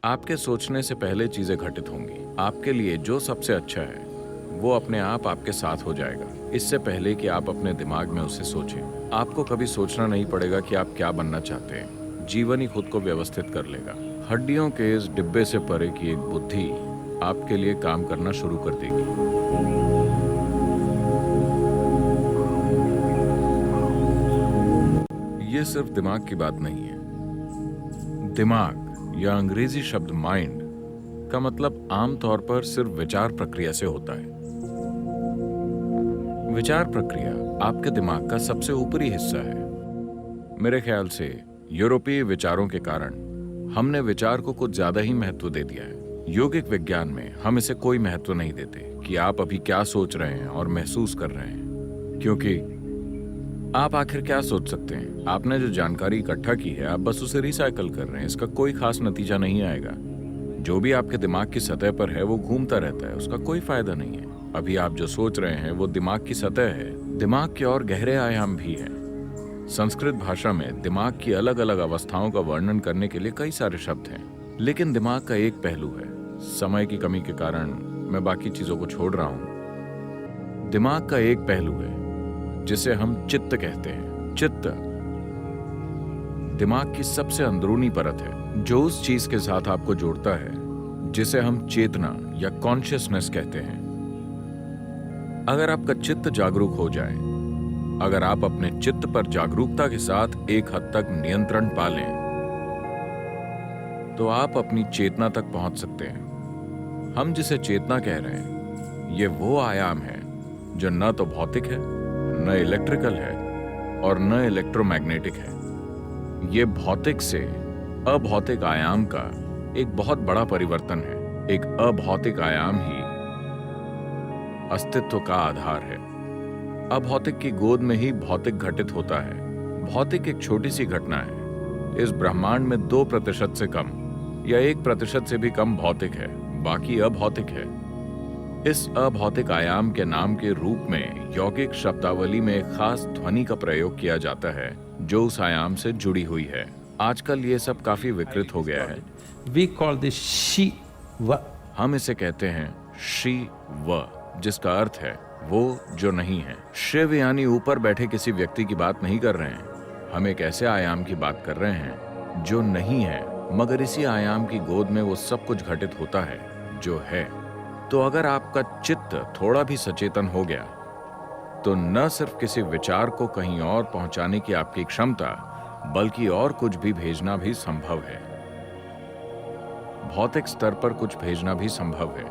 आपके सोचने से पहले चीजें घटित होंगी। आपके लिए जो सबसे अच्छा है वो अपने आप आपके साथ हो जाएगा, इससे पहले कि आप अपने दिमाग में उसे सोचें। आपको कभी सोचना नहीं पड़ेगा कि आप क्या बनना चाहते हैं। जीवन ही खुद को व्यवस्थित कर लेगा। हड्डियों के इस डिब्बे से परे की एक बुद्धि आपके लिए काम करना शुरू कर देगी। ये सिर्फ दिमाग की बात नहीं है। दिमाग या अंग्रेजी शब्द माइंड का मतलब आमतौर पर सिर्फ विचार प्रक्रिया से होता है। विचार प्रक्रिया आपके दिमाग का सबसे ऊपरी हिस्सा है। मेरे ख्याल से यूरोपीय विचारों के कारण हमने विचार को कुछ ज्यादा ही महत्व दे दिया है। योगिक विज्ञान में हम इसे कोई महत्व नहीं देते कि आप अभी क्या सोच रहे हैं और महसूस कर रहे हैं, क्योंकि आप आखिर क्या सोच सकते हैं। आपने जो जानकारी इकट्ठा की है आप बस उसे रिसाइकल कर रहे हैं। इसका कोई खास नतीजा नहीं आएगा। जो भी आपके दिमाग की सतह पर है वो घूमता रहता है, उसका कोई फायदा नहीं है। अभी आप जो सोच रहे हैं वो दिमाग की सतह है। दिमाग के और गहरे आयाम भी हैं। संस्कृत भाषा में दिमाग की अलग अलग अवस्थाओं का वर्णन करने के लिए कई सारे शब्द हैं, लेकिन दिमाग का एक पहलू है। समय की कमी के कारण मैं बाकी चीजों को छोड़ रहा हूं। दिमाग का एक पहलू है जिसे हम चित्त कहते हैं। चित्त दिमाग की सबसे अंदरूनी परत है, जो उस चीज के साथ आपको जोड़ता है जिसे हम चेतना या कॉन्शियसनेस कहते हैं। अगर आपका चित्त जागरूक हो जाए, अगर आप अपने चित्त पर जागरूकता के साथ एक हद तक नियंत्रण पा लें, तो आप अपनी चेतना तक पहुंच सकते हैं। हम जिसे चेतना कह रहे हैं ये वो आयाम है जो न तो भौतिक है, न इलेक्ट्रिकल है और न इलेक्ट्रोमैग्नेटिक है। ये भौतिक से अभौतिक आयाम का एक बहुत बड़ा परिवर्तन है। एक अभौतिक आयाम ही अस्तित्व का आधार है। अभौतिक की गोद में ही भौतिक घटित होता है। भौतिक एक छोटी सी घटना है। इस ब्रह्मांड में 2% से कम या 1% से भी कम भौतिक है, बाकी अभौतिक है। इस अभौतिक आयाम के नाम के रूप में यौगिक शब्दावली में एक खास ध्वनि का प्रयोग किया जाता है जो उस आयाम से जुड़ी हुई है। आजकल ये सब काफी विकृत हो गया है। We call this Shiva. हम इसे कहते हैं शिव, जिसका अर्थ है वो जो नहीं है। शिव यानी ऊपर बैठे किसी व्यक्ति की बात नहीं कर रहे हैं। हम एक ऐसे आयाम की बात कर रहे हैं जो नहीं है, मगर इसी आयाम की गोद में वो सब कुछ घटित होता है जो है। तो अगर आपका चित्त थोड़ा भी सचेतन हो गया तो न सिर्फ किसी विचार को कहीं और पहुंचाने की आपकी क्षमता, बल्कि और कुछ भी भेजना भी संभव है। भौतिक स्तर पर कुछ भेजना भी संभव है।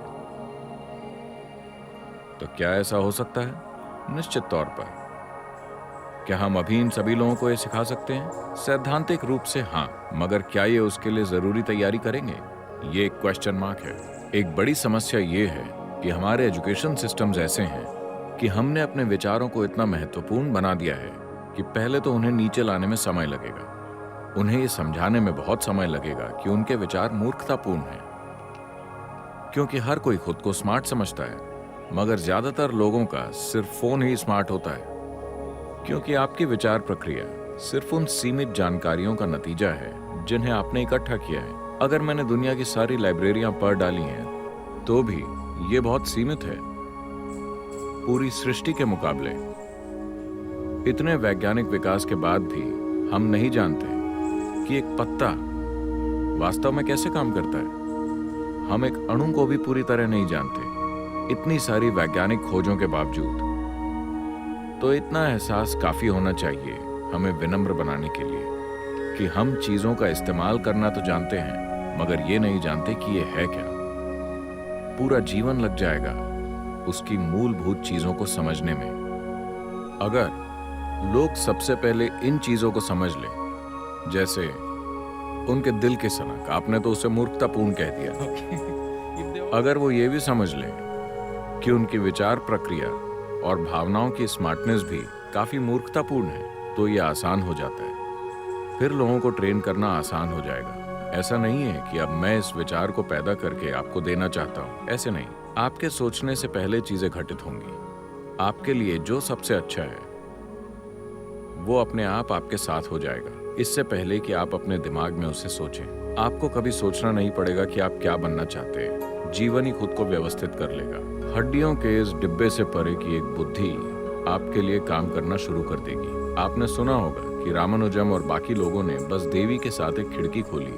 तो क्या ऐसा हो सकता है? निश्चित तौर पर। क्या हम अभी इन सभी लोगों को ये सिखा सकते हैं? सैद्धांतिक रूप से हाँ, मगर क्या ये उसके लिए जरूरी तैयारी करेंगे? ये एक क्वेश्चन मार्क है। एक बड़ी समस्या ये है कि हमारे एजुकेशन सिस्टम्स ऐसे हैं कि हमने अपने विचारों को इतना महत्वपूर्ण बना दिया है कि पहले तो उन्हें नीचे लाने में समय लगेगा। उन्हें ये समझाने में बहुत समय लगेगा कि उनके विचार मूर्खतापूर्ण हैं, क्योंकि हर कोई खुद को स्मार्ट समझता है, मगर ज्यादातर लोगों का सिर्फ फोन ही स्मार्ट होता है, क्योंकि आपकी विचार प्रक्रिया सिर्फ उन सीमित जानकारियों का नतीजा है जिन्हें आपने इकट्ठा किया है। अगर मैंने दुनिया की सारी लाइब्रेरियां पढ़ डाली हैं तो भी ये बहुत सीमित है पूरी सृष्टि के मुकाबले। इतने वैज्ञानिक विकास के बाद भी हम नहीं जानते कि एक पत्ता वास्तव में कैसे काम करता है। हम एक अणु को भी पूरी तरह नहीं जानते, इतनी सारी वैज्ञानिक खोजों के बावजूद। तो इतना एहसास काफी होना चाहिए हमें विनम्र बनाने के लिए कि हम चीजों का इस्तेमाल करना तो जानते हैं, मगर ये नहीं जानते कि ये है क्या। पूरा जीवन लग जाएगा उसकी मूलभूत चीजों को समझने में। अगर लोग सबसे पहले इन चीजों को समझ लें, जैसे उनके दिल की सनक, आपने तो उसे मूर्खतापूर्ण कह दिया। अगर वो ये भी समझ लें कि उनकी विचार प्रक्रिया और भावनाओं की स्मार्टनेस भी काफी मूर्खतापूर्ण है, तो ये आसान हो जाता है। फिर लोगों को ट्रेन करना आसान हो जाएगा। ऐसा नहीं है कि अब मैं इस विचार को पैदा करके आपको देना चाहता हूं, ऐसे नहीं। आपके सोचने से पहले चीजें घटित होंगी। आपके लिए जो सबसे अच्छा है वो अपने आप आपके साथ हो जाएगा, इससे पहले कि आप अपने दिमाग में उसे सोचें। आपको कभी सोचना नहीं पड़ेगा कि आप क्या बनना चाहते हैं, जीवन ही खुद को व्यवस्थित कर लेगा। हड्डियों के इस डिब्बे से परे की एक बुद्धि आपके लिए काम करना शुरू कर देगी। आपने सुना होगा कि रामानुजम और बाकी लोगों ने बस देवी के साथ एक खिड़की खोली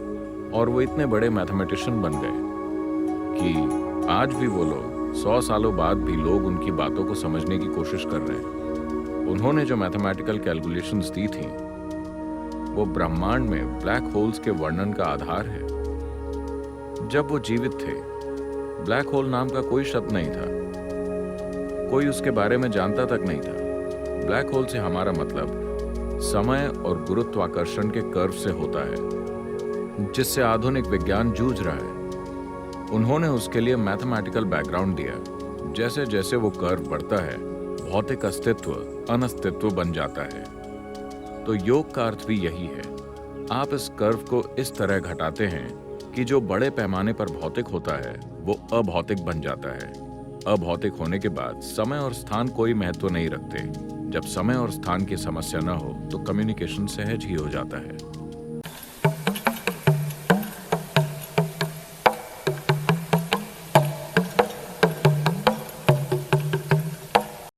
और वो इतने बड़े मैथमेटिशियन बन गए कि आज भी वो लोग 100 सालों बाद भी लोग उनकी बातों को समझने की कोशिश कर रहे हैं। उन्होंने जो मैथमेटिकल कैलकुलेशंस दी थी वो ब्रह्मांड में ब्लैक होल्स के वर्णन का आधार है। जब वो जीवित थे, ब्लैक होल नाम का कोई शब्द नहीं था, कोई उसके बारे में जानता तक नहीं था। ब्लैक होल से हमारा मतलब समय और गुरुत्वाकर्षण के कर्व से होता है, जिससे आधुनिक विज्ञान जूझ रहा है। उन्होंने उसके लिए मैथमेटिकल बैकग्राउंड दिया। जैसे जैसे वो कर्व बढ़ता है, भौतिक अस्तित्व अनस्तित्व बन जाता है। तो योग का अर्थ भी यही है। आप इस कर्व को इस तरह घटाते हैं कि जो बड़े पैमाने पर भौतिक होता है वो अभौतिक बन जाता है। अभौतिक होने के बाद समय और स्थान कोई महत्व नहीं रखते। जब समय और स्थान की समस्या न हो तो कम्युनिकेशन सहज ही हो जाता है।